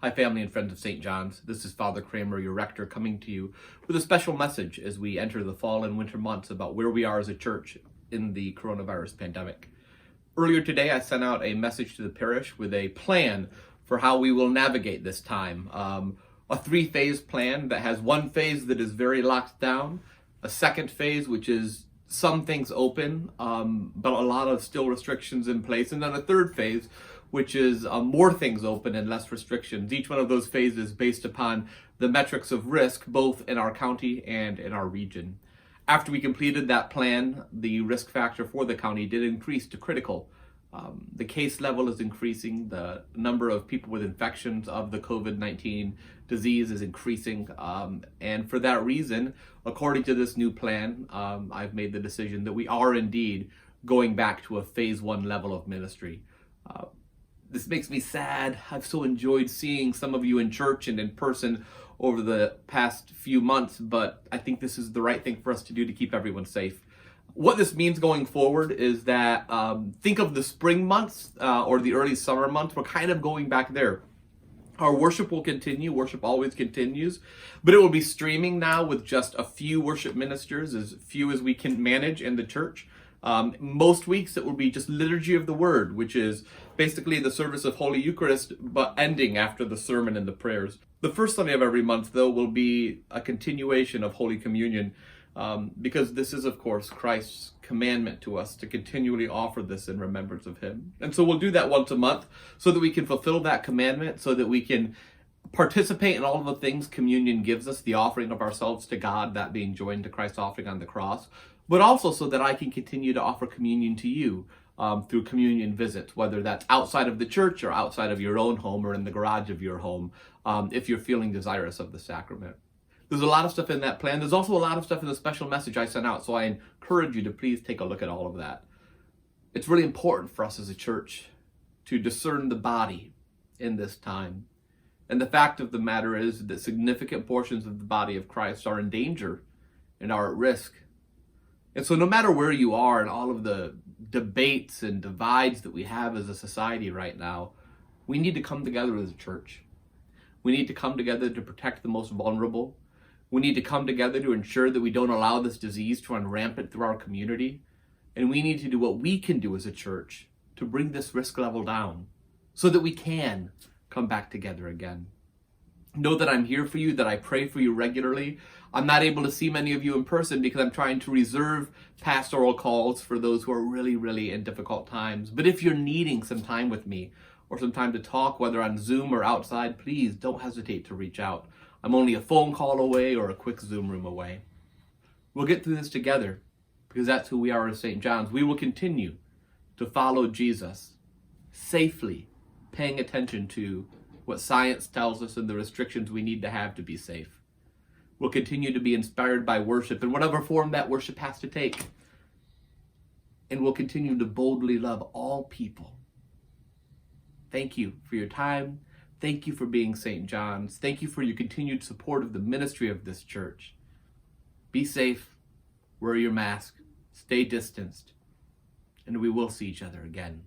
Hi, family and friends of St. John's. This is Father Kramer, your rector, coming to you with a special message as we enter the fall and winter months about where we are as a church in the coronavirus pandemic. Earlier today, I sent out a message to the parish with a plan for how we will navigate this time. A three-phase plan that has one phase that is very locked down, a second phase which is some things open, but a lot of still restrictions in place, and then a third phase which is more things open and less restrictions. Each one of those phases based upon the metrics of risk, both in our county and in our region. After we completed that plan, the risk factor for the county did increase to critical. The case level is increasing. The number of people with infections of the COVID-19 disease is increasing. And for that reason, according to this new plan, I've made the decision that we are indeed going back to a phase 1 level of ministry. This makes me sad. I've so enjoyed seeing some of you in church and in person over the past few months, but I think this is the right thing for us to do to keep everyone safe. What this means going forward is that think of the spring months or the early summer months. We're kind of going back there. Our worship will continue. Worship always continues, but it will be streaming now with just a few worship ministers, as few as we can manage in the church. Most weeks it will be just liturgy of the word, which is basically the service of Holy Eucharist, but ending after the sermon and the prayers. The first Sunday of every month, though, will be a continuation of Holy Communion, because this is, of course, Christ's commandment to us to continually offer this in remembrance of him. And so we'll do that once a month so that we can fulfill that commandment, so that we can participate in all of the things communion gives us, the offering of ourselves to God, that being joined to Christ's offering on the cross, but also so that I can continue to offer communion to you through communion visits, whether that's outside of the church or outside of your own home or in the garage of your home, if you're feeling desirous of the sacrament. There's a lot of stuff in that plan. There's also a lot of stuff in the special message I sent out, so I encourage you to please take a look at all of that. It's really important for us as a church to discern the body in this time. And the fact of the matter is that significant portions of the body of Christ are in danger and are at risk. And so no matter where you are in all of the debates and divides that we have as a society right now, we need to come together as a church. We need to come together to protect the most vulnerable. We need to come together to ensure that we don't allow this disease to run rampant through our community. And we need to do what we can do as a church to bring this risk level down so that we can come back together again. Know that I'm here for you, that I pray for you regularly. I'm not able to see many of you in person because I'm trying to reserve pastoral calls for those who are really, really in difficult times. But if you're needing some time with me or some time to talk, whether on Zoom or outside, please don't hesitate to reach out. I'm only a phone call away or a quick Zoom room away. We'll get through this together because that's who we are as St. John's. We will continue to follow Jesus safely, paying attention to what science tells us and the restrictions we need to have to be safe. We'll continue to be inspired by worship in whatever form that worship has to take. And we'll continue to boldly love all people. Thank you for your time. Thank you for being St. John's. Thank you for your continued support of the ministry of this church. Be safe, wear your mask, stay distanced, and we will see each other again.